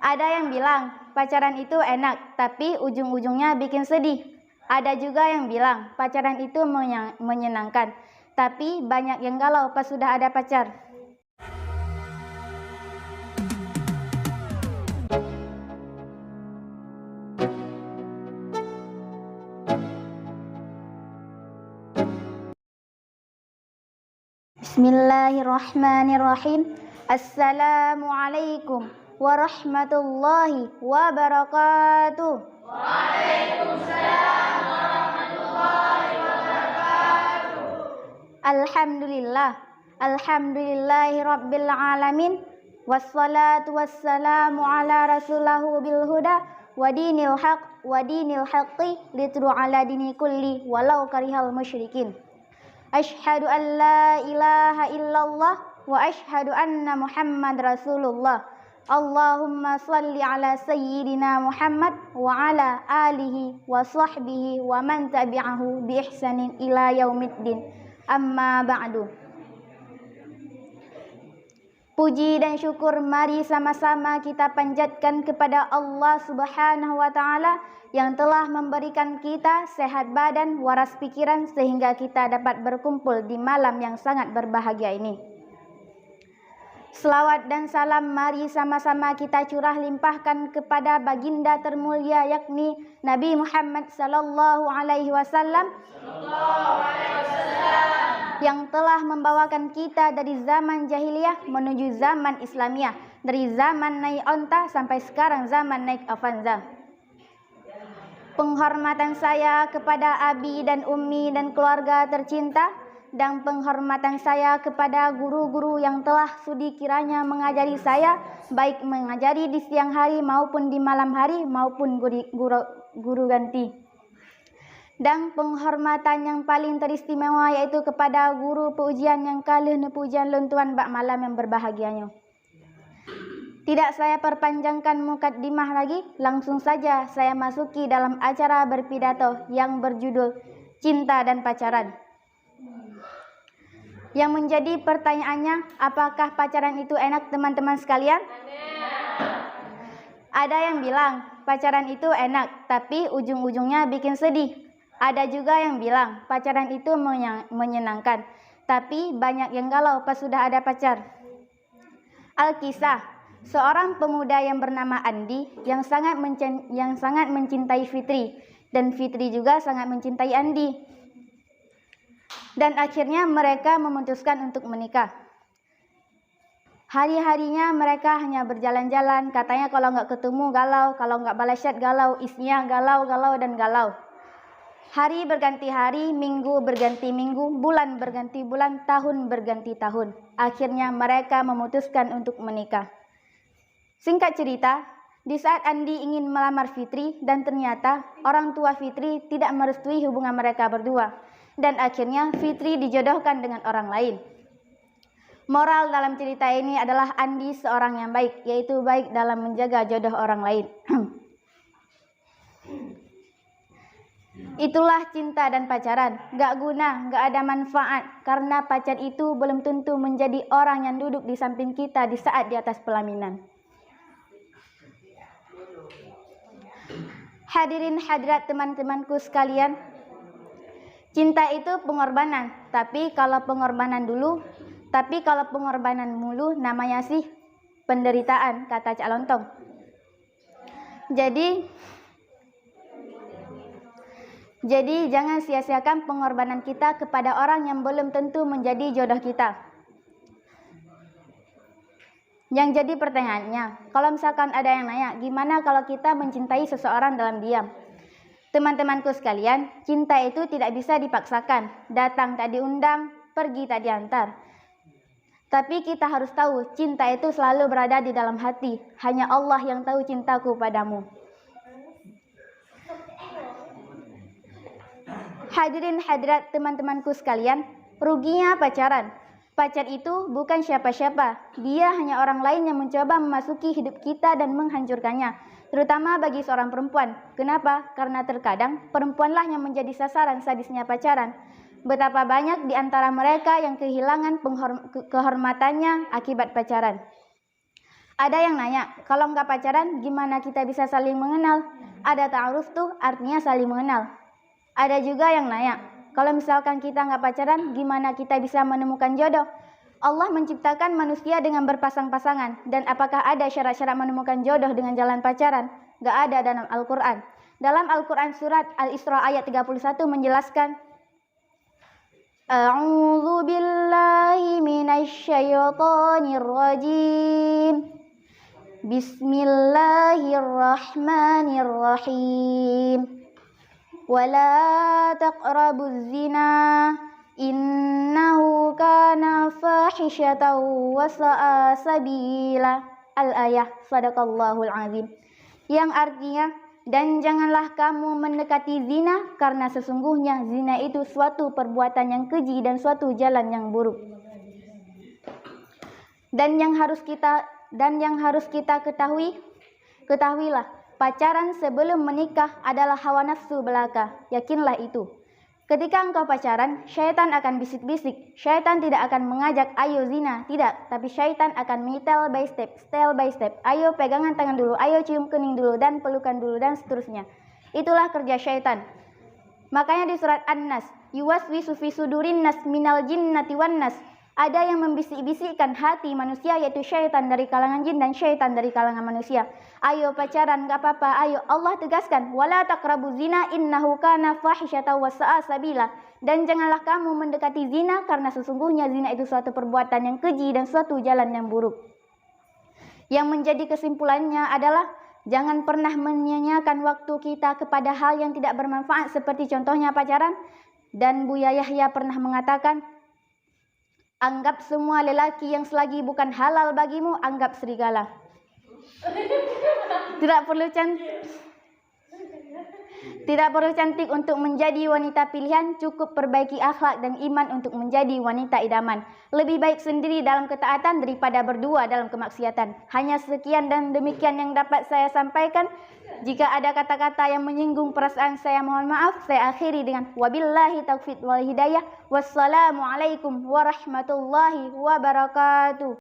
Ada yang bilang pacaran itu enak, tapi ujung-ujungnya bikin sedih. Ada juga yang bilang pacaran itu menyenangkan, tapi banyak yang galau pas sudah ada pacar. Bismillahirrahmanirrahim. Assalamualaikum warahmatullahi wabarakatuh. Waalaikumsalam warahmatullahi wabarakatuh. Alhamdulillahi rabbil alamin. Wassalatu wassalamu ala rasulahu bil huda wa dinil haqqi litru ala dini kulli walau karihal musyrikin. Asyhadu an la ilaha illallah wa asyhadu anna Muhammad Rasulullah. Allahumma salli ala sayyidina Muhammad wa ala alihi wa sahbihi wa man tabi'ahu bi ihsanin ila yaumiddin. Amma ba'du. Puji dan syukur mari sama-sama kita panjatkan kepada Allah Subhanahu wa taala yang telah memberikan kita sehat badan, waras pikiran sehingga kita dapat berkumpul di malam yang sangat berbahagia ini. Selawat dan salam mari sama-sama kita curah limpahkan kepada baginda termulia yakni Nabi Muhammad sallallahu alaihi wasallam yang telah membawakan kita dari zaman jahiliyah menuju zaman Islamiyah, dari zaman naik onta sampai sekarang zaman naik Avanza. Penghormatan saya kepada abi dan ummi dan keluarga tercinta, dan penghormatan saya kepada guru-guru yang telah sudi kiranya mengajari saya, baik mengajari di siang hari maupun di malam hari maupun guru ganti. Dan penghormatan yang paling teristimewa yaitu kepada guru pujian yang kalih pujian luntuan bak malam yang berbahagianya. Tidak saya perpanjangkan mukaddimah lagi, langsung saja saya masuki dalam acara berpidato yang berjudul Cinta dan Pacaran. Yang menjadi pertanyaannya, apakah pacaran itu enak teman-teman sekalian? Ada yang bilang pacaran itu enak, tapi ujung-ujungnya bikin sedih. Ada juga yang bilang pacaran itu menyenangkan, tapi banyak yang galau pas sudah ada pacar. Alkisah, seorang pemuda yang bernama Andi yang sangat mencintai Fitri, dan Fitri juga sangat mencintai Andi. Dan akhirnya mereka memutuskan untuk menikah. Hari-harinya mereka hanya berjalan-jalan, katanya kalau nggak ketemu galau, kalau nggak balas chat galau, isinya galau dan galau. Hari berganti hari, minggu berganti minggu, bulan berganti bulan, tahun berganti tahun. Akhirnya mereka memutuskan untuk menikah. Singkat cerita, di saat Andi ingin melamar Fitri dan ternyata orang tua Fitri tidak merestui hubungan mereka berdua. Dan akhirnya Fitri dijodohkan dengan orang lain. Moral dalam cerita ini adalah Andi seorang yang baik, yaitu baik dalam menjaga jodoh orang lain. Itulah cinta dan pacaran, gak guna, gak ada manfaat, karena pacar itu belum tentu menjadi orang yang duduk di samping kita di saat di atas pelaminan. Hadirin hadirat teman-temanku sekalian, cinta itu pengorbanan, tapi kalau pengorbanan mulu namanya sih penderitaan, kata Cak Lontong. Jadi jangan sia-siakan pengorbanan kita kepada orang yang belum tentu menjadi jodoh kita. Yang jadi pertanyaannya, kalau misalkan ada yang nanya, gimana kalau kita mencintai seseorang dalam diam? Teman-temanku sekalian, cinta itu tidak bisa dipaksakan, datang tak diundang, pergi tak diantar. Tapi kita harus tahu, cinta itu selalu berada di dalam hati, hanya Allah yang tahu cintaku padamu. Hadirin hadirat teman-temanku sekalian, ruginya pacaran. Pacar itu bukan siapa-siapa, dia hanya orang lain yang mencoba memasuki hidup kita dan menghancurkannya, terutama bagi seorang perempuan. Kenapa? Karena terkadang perempuanlah yang menjadi sasaran sadisnya pacaran. Betapa banyak di antara mereka yang kehilangan kehormatannya akibat pacaran. Ada yang nanya, kalau nggak pacaran gimana kita bisa saling mengenal? Ada ta'aruf tuh artinya saling mengenal. Ada juga yang nanya, kalau misalkan kita nggak pacaran gimana kita bisa menemukan jodoh? Allah menciptakan manusia dengan berpasang-pasangan. Dan apakah ada syarat-syarat menemukan jodoh dengan jalan pacaran? Nggak ada dalam Al-Quran. Dalam Al-Quran surat Al-Isra ayat 31 menjelaskan, A'udzu billahi minasyaitonir rajim. Bismillahirrahmanirrahim. Wala taqrabuz zina innahu kana fahishatan wa sa'a sabila. Al-ayah, sadaqallahul azim. Yang artinya, dan janganlah kamu mendekati zina karena sesungguhnya zina itu suatu perbuatan yang keji dan suatu jalan yang buruk. Dan yang harus kita ketahuilah, pacaran sebelum menikah adalah hawa nafsu belaka. Yakinlah itu. Ketika engkau pacaran, syaitan akan bisik-bisik. Syaitan tidak akan mengajak, ayo zina. Tidak, tapi syaitan akan step by step. Ayo pegangan tangan dulu, ayo cium kening dulu, dan pelukan dulu, dan seterusnya. Itulah kerja syaitan. Makanya di surat An-Nas, yuwaswisu fi sudurin nas minal jinnati wan nas. Ada yang membisik-bisikkan hati manusia, yaitu syaitan dari kalangan jin dan syaitan dari kalangan manusia. Ayo pacaran, gak apa-apa, ayo. Allah tegaskan, wala taqrabu zina innahu kana fahisyatan wa sa'a sabila. Dan janganlah kamu mendekati zina karena sesungguhnya zina itu suatu perbuatan yang keji dan suatu jalan yang buruk. Yang menjadi kesimpulannya adalah jangan pernah menyia-nyiakan waktu kita kepada hal yang tidak bermanfaat seperti contohnya pacaran. Dan Buya Yahya pernah mengatakan, anggap semua lelaki yang selagi bukan halal bagimu, anggap serigala. Tidak perlu cantik untuk menjadi wanita pilihan, cukup perbaiki akhlak dan iman untuk menjadi wanita idaman. Lebih baik sendiri dalam ketaatan daripada berdua dalam kemaksiatan. Hanya sekian dan demikian yang dapat saya sampaikan. Jika ada kata-kata yang menyinggung perasaan saya, mohon maaf. Saya akhiri dengan wabillahi taufiq wal hidayah. Wassalamualaikum warahmatullahi wabarakatuh.